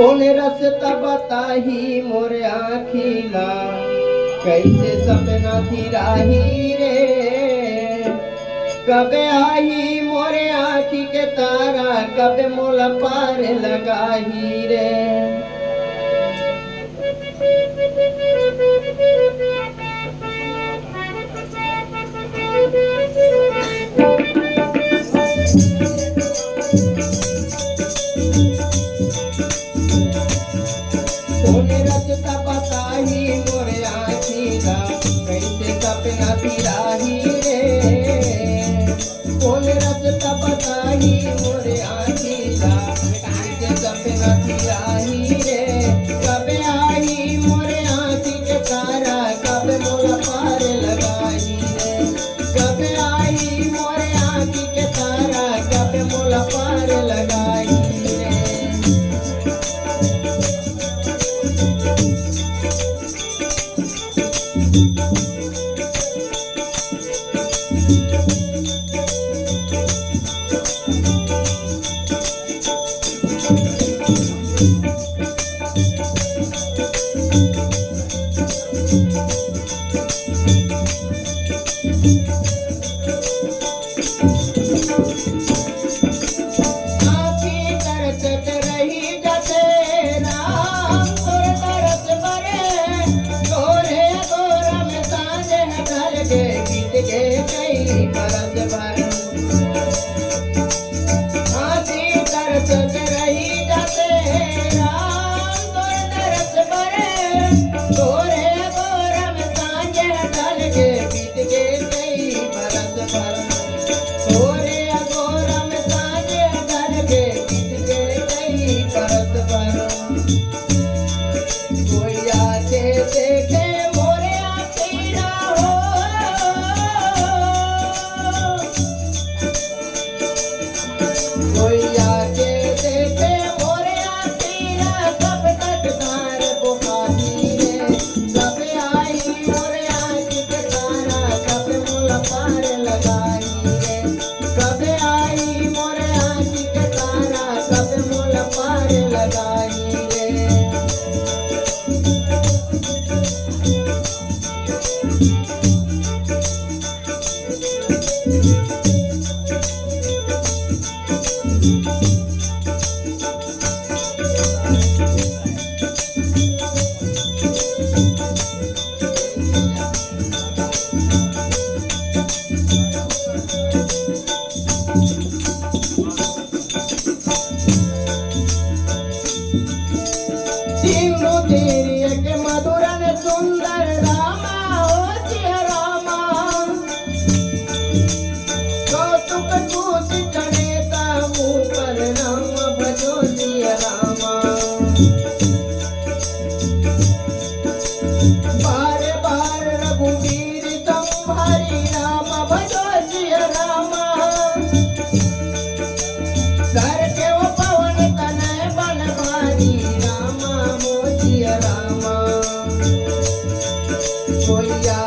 कौन रास्ता बताही मोरे आखिला, कैसे सपना थी राही रे। कब आई मोरे आखी के तारा, कब मोला पार लगाही रे। कौन रास्ता बताही मोरे आखिला, कैसे सपना थी राही रे। कौन रास्ता बताही मोरे आखिला, कैसे सपना थी राही रे। कब आई मोरे आखी के तारा, कब मोला पार लगाही रे। कब आई मोरे आखी के तारा, कब मोला पार लगाही रे। Oh yeah.